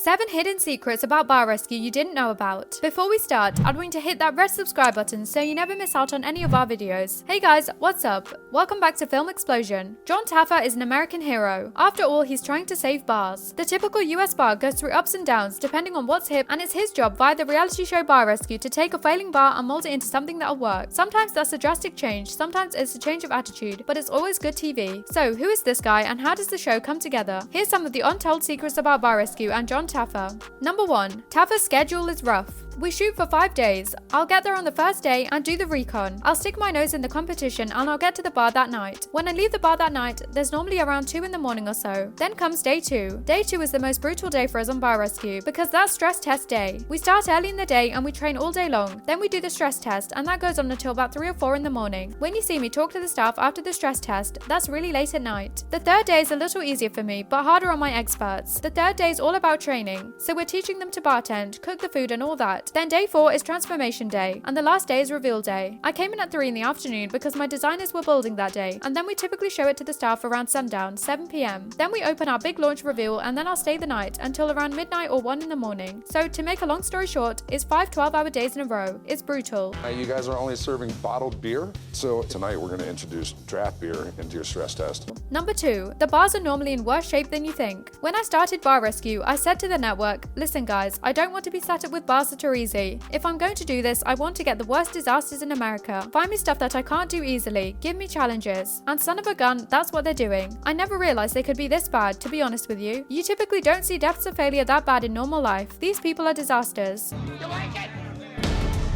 7 hidden secrets about bar rescue you didn't know about. Before we start, I'd want you to hit that red subscribe button so you never miss out on any of our videos. Hey guys, what's up? Welcome back to Film Explosion. John Taffer is an American hero. After all, he's trying to save bars. The typical US bar goes through ups and downs depending on what's hip, and it's his job via the reality show Bar Rescue to take a failing bar and mold it into something that'll work. Sometimes that's a drastic change, sometimes it's a change of attitude, but it's always good TV. So who is this guy and how does the show come together? Here's some of the untold secrets about Bar Rescue and John Taffer. Number 1. Taffer's schedule is rough. We shoot for 5 days. I'll get there on the first day and do the recon. I'll stick my nose in the competition and I'll get to the bar that night. When I leave the bar that night, there's normally around 2 in the morning or so. Then comes day 2. Day 2 is the most brutal day for us on Bar Rescue because that's stress test day. We start early in the day and we train all day long. Then we do the stress test and that goes on until about 3 or 4 in the morning. When you see me talk to the staff after the stress test, that's really late at night. The third day is a little easier for me, but harder on my experts. The third day is all about training. So we're teaching them to bartend, cook the food and all that. Then day 4 is transformation day, and the last day is reveal day. I came in at 3 in the afternoon because my designers were building that day, and then we typically show it to the staff around sundown, 7 p.m. Then we open our big launch reveal, and then I'll stay the night until around midnight or 1 in the morning. So to make a long story short, it's 5 12-hour days in a row. It's brutal. You guys are only serving bottled beer, so tonight we're going to introduce draft beer into your stress test. Number 2. The bars are normally in worse shape than you think. When I started Bar Rescue, I said to the network, listen guys, I don't want to be sat up with bars that are easy. If I'm going to do this, I want to get the worst disasters in America. Find me stuff that I can't do easily. Give me challenges. And son of a gun, that's what they're doing. I never realized they could be this bad, to be honest with you. You typically don't see deaths of failure that bad in normal life. These people are disasters. You like it?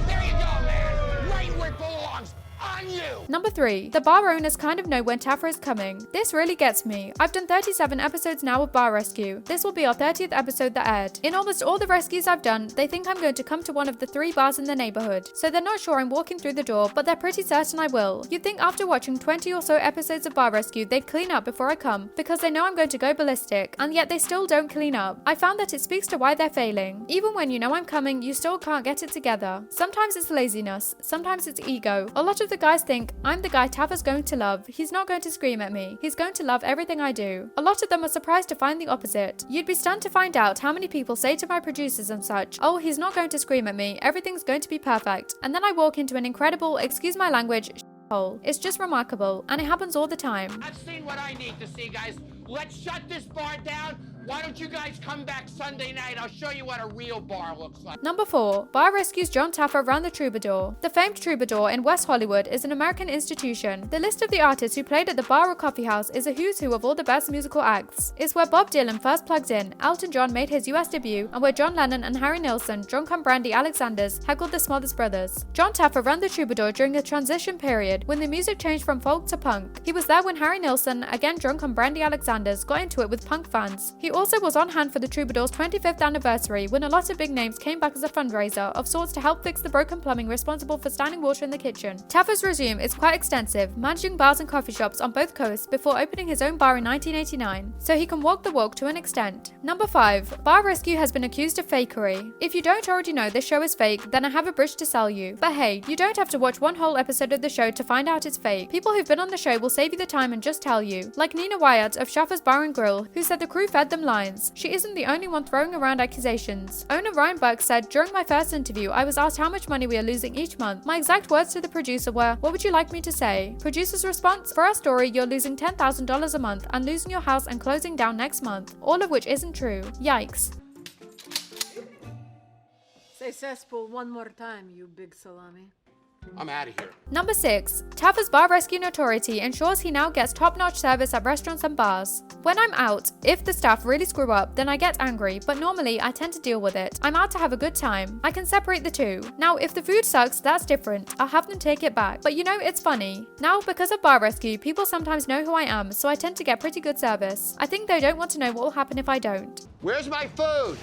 There you go, man. Right where it belongs. On you. Number 3. The bar owners kind of know when Taffer is coming. This really gets me. I've done 37 episodes now of Bar Rescue. This will be our 30th episode that aired. In almost all the rescues I've done, they think I'm going to come to one of the 3 bars in the neighborhood. So they're not sure I'm walking through the door, but they're pretty certain I will. You'd think after watching 20 or so episodes of Bar Rescue, they'd clean up before I come, because they know I'm going to go ballistic, and yet they still don't clean up. I found that it speaks to why they're failing. Even when you know I'm coming, you still can't get it together. Sometimes it's laziness, sometimes it's ego. A lot of the guys think, I'm the guy Taffer's going to love. He's not going to scream at me. He's going to love everything I do. A lot of them are surprised to find the opposite. You'd be stunned to find out how many people say to my producers and such, oh, he's not going to scream at me. Everything's going to be perfect. And then I walk into an incredible, excuse my language, hole. It's just remarkable, and it happens all the time. I've seen what I need to see, guys. Let's shut this bar down. Why don't you guys come back Sunday night? I'll show you what a real bar looks like. Number 4. Bar Rescue's John Taffer ran the Troubadour. The famed Troubadour in West Hollywood is an American institution. The list of the artists who played at the bar or coffee house is a who's who of all the best musical acts. It's where Bob Dylan first plugged in, Elton John made his US debut, and where John Lennon and Harry Nilsson, drunk on brandy Alexanders, heckled the Smothers Brothers. John Taffer ran the Troubadour during a transition period when the music changed from folk to punk. He was there when Harry Nilsson, again drunk on brandy Alexanders, got into it with punk fans. He also was on hand for the Troubadour's 25th anniversary when a lot of big names came back as a fundraiser of sorts to help fix the broken plumbing responsible for standing water in the kitchen. Taffer's resume is quite extensive, managing bars and coffee shops on both coasts before opening his own bar in 1989, so he can walk the walk to an extent. Number 5. Bar Rescue has been accused of fakery. If you don't already know this show is fake, then I have a bridge to sell you. But hey, you don't have to watch one whole episode of the show to find out it's fake. People who've been on the show will save you the time and just tell you. Like Nina Wyatt of Schaffer's Bar and Grill, who said the crew fed them lines. She isn't the only one throwing around accusations. Owner Ryan Burke said, during my first interview, I was asked how much money we are losing each month. My exact words to the producer were, what would you like me to say? Producer's response, for our story, you're losing $10,000 a month and losing your house and closing down next month. All of which isn't true. Yikes. Say cesspool one more time, you big salami. I'm out of here. Number 6. Taffer's Bar Rescue notoriety ensures he now gets top-notch service at restaurants and bars. When I'm out, if the staff really screw up, then I get angry, but normally I tend to deal with it. I'm out to have a good time. I can separate the two. Now, if the food sucks, that's different. I'll have them take it back. But you know, it's funny. Now, because of Bar Rescue, people sometimes know who I am, so I tend to get pretty good service. I think they don't want to know what will happen if I don't. Where's my food?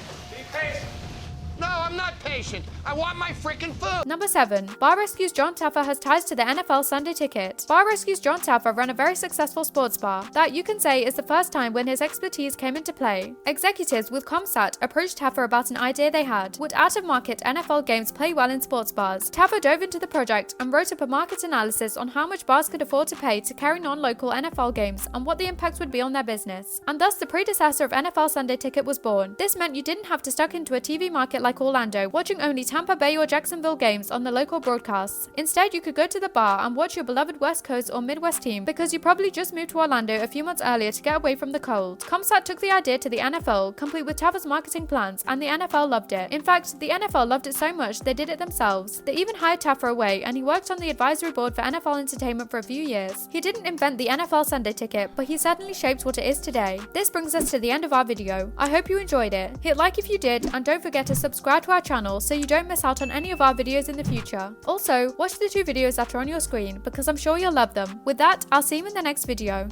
No, I'm not patient. I want my freaking food. Number 7. Bar Rescue's John Taffer has ties to the NFL Sunday Ticket. Bar Rescue's John Taffer ran a very successful sports bar that you can say is the first time when his expertise came into play. Executives with ComSat approached Taffer about an idea they had. Would out-of-market NFL games play well in sports bars? Taffer dove into the project and wrote up a market analysis on how much bars could afford to pay to carry non-local NFL games and what the impact would be on their business. And thus the predecessor of NFL Sunday Ticket was born. This meant you didn't have to stuck into a TV market like Orlando, watching only Tampa Bay or Jacksonville games on the local broadcasts. Instead, you could go to the bar and watch your beloved West Coast or Midwest team because you probably just moved to Orlando a few months earlier to get away from the cold. ComSat took the idea to the NFL, complete with Taffer's marketing plans, and the NFL loved it. In fact, the NFL loved it so much they did it themselves. They even hired Taffer away, and he worked on the advisory board for NFL Entertainment for a few years. He didn't invent the NFL Sunday Ticket, but he certainly shaped what it is today. This brings us to the end of our video. I hope you enjoyed it. Hit like if you did, and don't forget to subscribe to our channel so you don't miss out on any of our videos in the future. Also, watch the 2 videos that are on your screen because I'm sure you'll love them. With that, I'll see you in the next video.